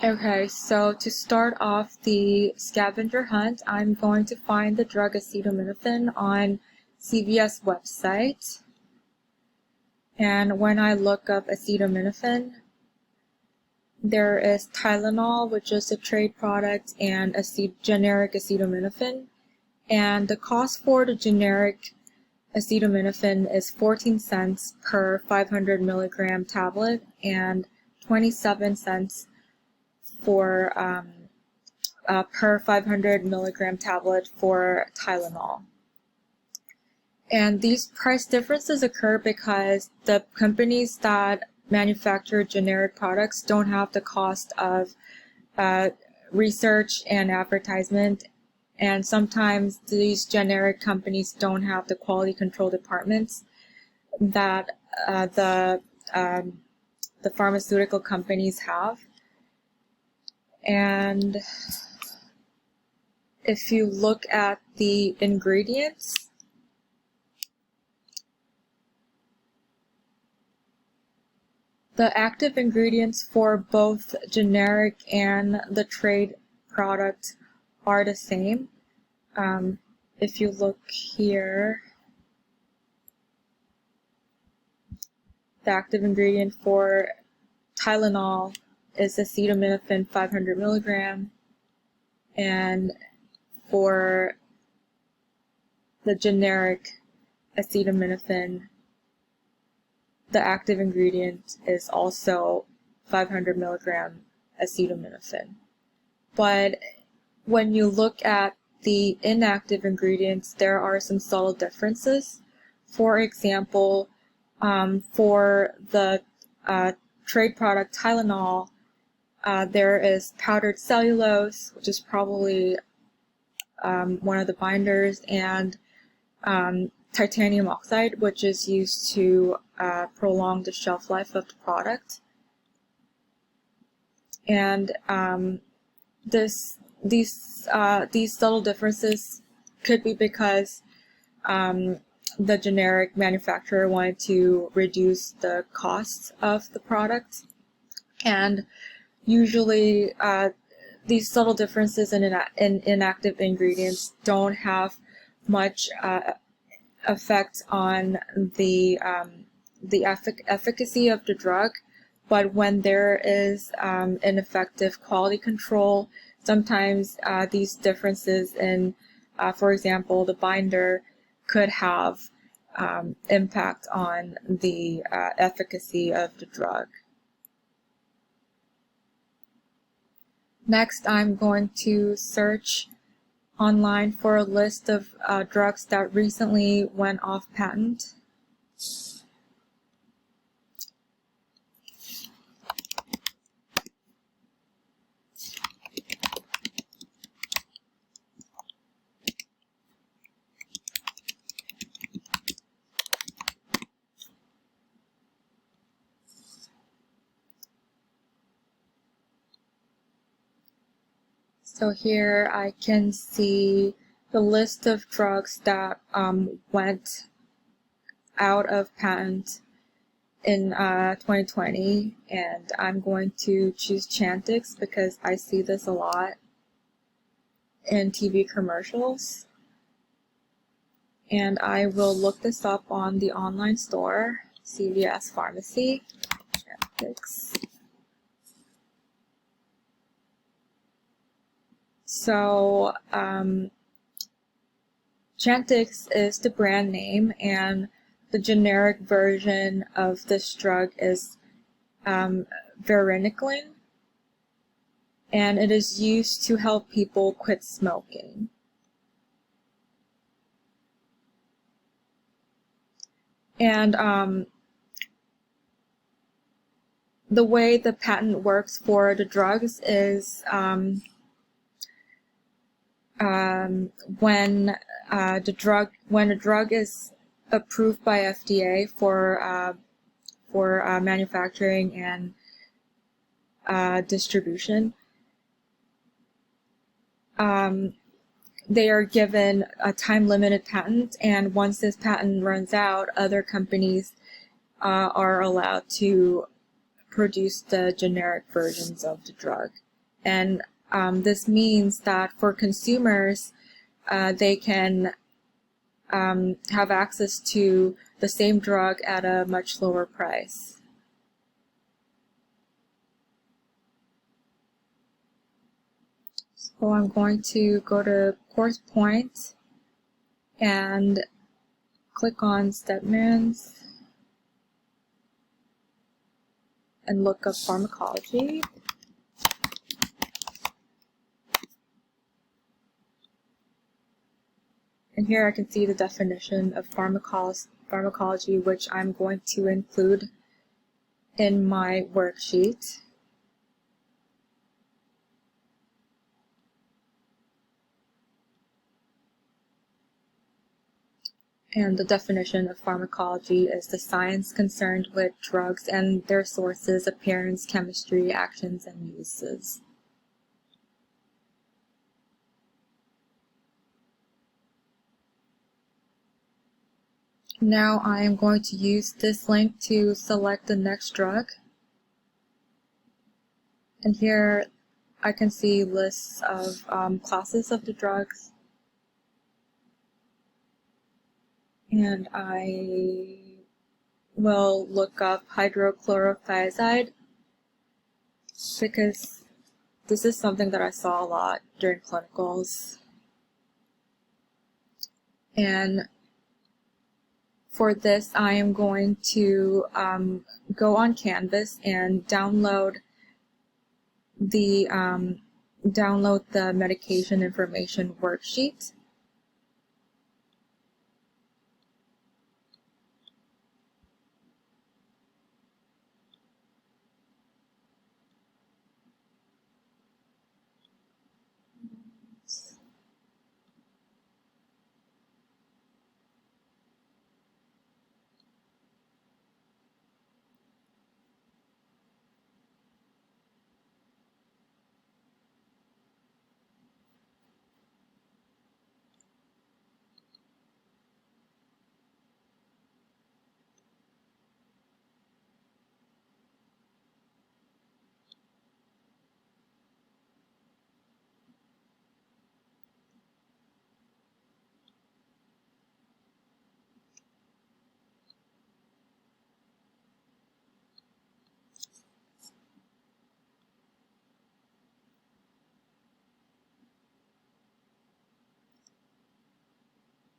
Okay, so to start off the scavenger hunt, I'm going to find the drug acetaminophen on CVS website. And when I look up acetaminophen, there is Tylenol, which is a trade product, and a generic acetaminophen. And the cost for the generic acetaminophen is 14 cents per 500 milligram tablet and 27 cents for per 500 milligram tablet for Tylenol. And these price differences occur because the companies that manufacture generic products don't have the cost of research and advertisement, and sometimes these generic companies don't have the quality control departments that the pharmaceutical companies have. And if you look at the ingredients, the active ingredients for both generic and the trade product are the same. If you look here, the active ingredient for Tylenol is acetaminophen 500 milligram, and for the generic acetaminophen, the active ingredient is also 500 milligram acetaminophen. But when you look at the inactive ingredients, there are some subtle differences. For example, for the trade product Tylenol, there is powdered cellulose, which is probably one of the binders, and titanium oxide, which is used to prolong the shelf life of the product. And these subtle differences could be because the generic manufacturer wanted to reduce the cost of the product, and usually these subtle differences in inactive ingredients don't have much effect on the efficacy of the drug. But when there is ineffective quality control, sometimes these differences in, for example, the binder could have impact on the efficacy of the drug. Next, I'm going to search online for a list of drugs that recently went off patent. So here I can see the list of drugs that went out of patent in 2020, and I'm going to choose Chantix because I see this a lot in TV commercials. And I will look this up on the online store, CVS Pharmacy, Chantix. So Chantix is the brand name, and the generic version of this drug is varenicline, and it is used to help people quit smoking. And the way the patent works for the drugs is when a drug is approved by FDA for manufacturing and distribution, they are given a time-limited patent, and once this patent runs out, other companies are allowed to produce the generic versions of the drug. And this means that for consumers, they can have access to the same drug at a much lower price. So I'm going to go to Course Point and click on Stedman's and look up pharmacology. And here I can see the definition of pharmacology, which I'm going to include in my worksheet. And the definition of pharmacology is the science concerned with drugs and their sources, appearance, chemistry, actions, and uses. Now I am going to use this link to select the next drug. And here I can see lists of classes of the drugs. And I will look up hydrochlorothiazide because this is something that I saw a lot during clinicals. And for this, I am going to go on Canvas and download the medication information worksheet.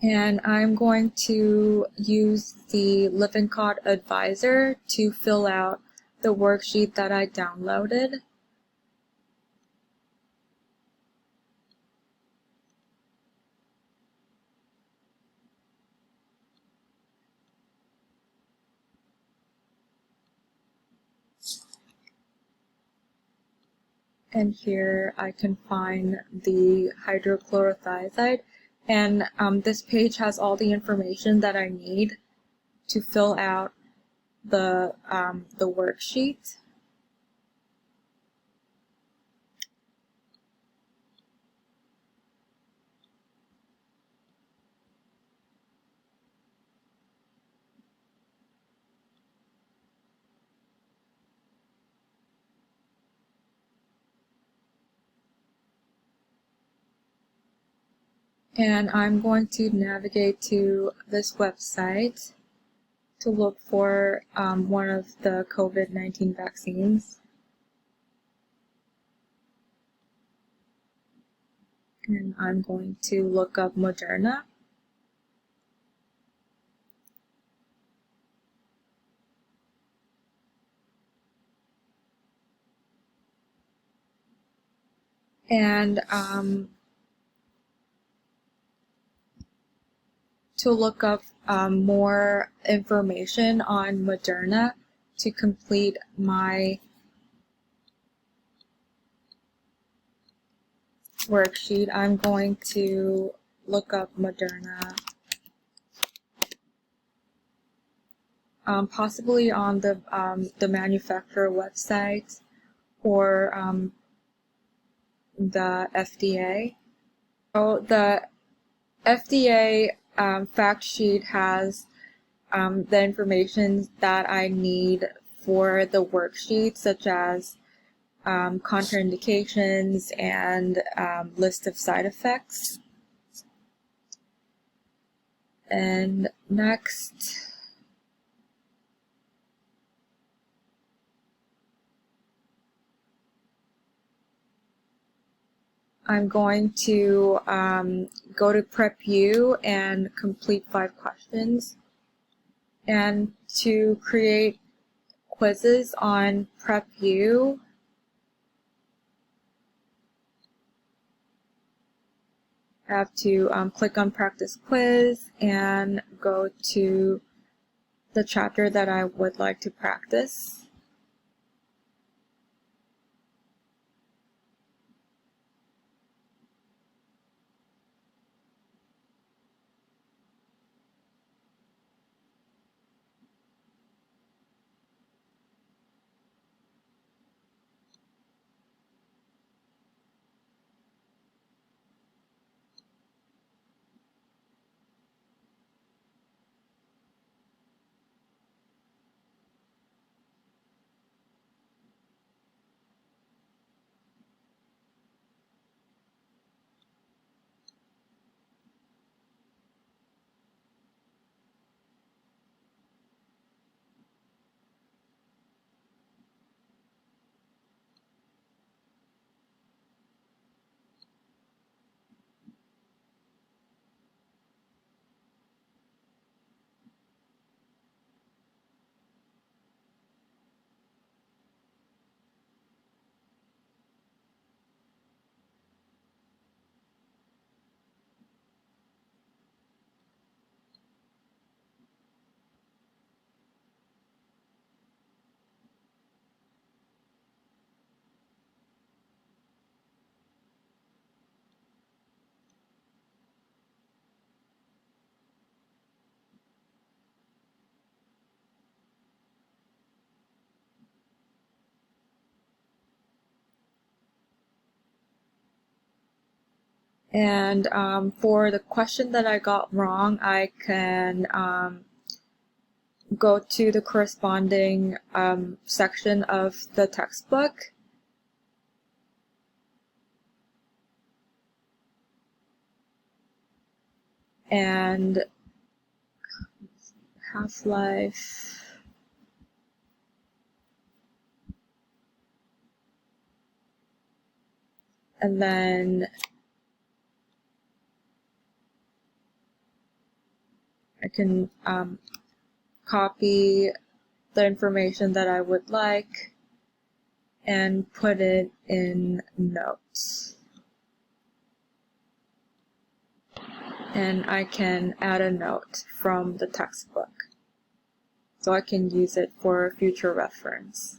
And I'm going to use the Lippincott Advisor to fill out the worksheet that I downloaded. And here I can find the hydrochlorothiazide. And this page has all the information that I need to fill out the worksheet. And I'm going to navigate to this website to look for one of the COVID-19 vaccines. And I'm going to look up Moderna. And to look up more information on Moderna to complete my worksheet, I'm going to look up Moderna, possibly on the manufacturer website or the FDA. So the FDA fact sheet has the information that I need for the worksheet, such as contraindications and list of side effects. And next, I'm going to go to PrepU and complete 5 questions. And to create quizzes on PrepU, I have to click on Practice Quiz and go to the chapter that I would like to practice. And for the question that I got wrong, I can go to the corresponding section of the textbook. And half-life. And then I can copy the information that I would like and put it in notes. And I can add a note from the textbook, so I can use it for future reference.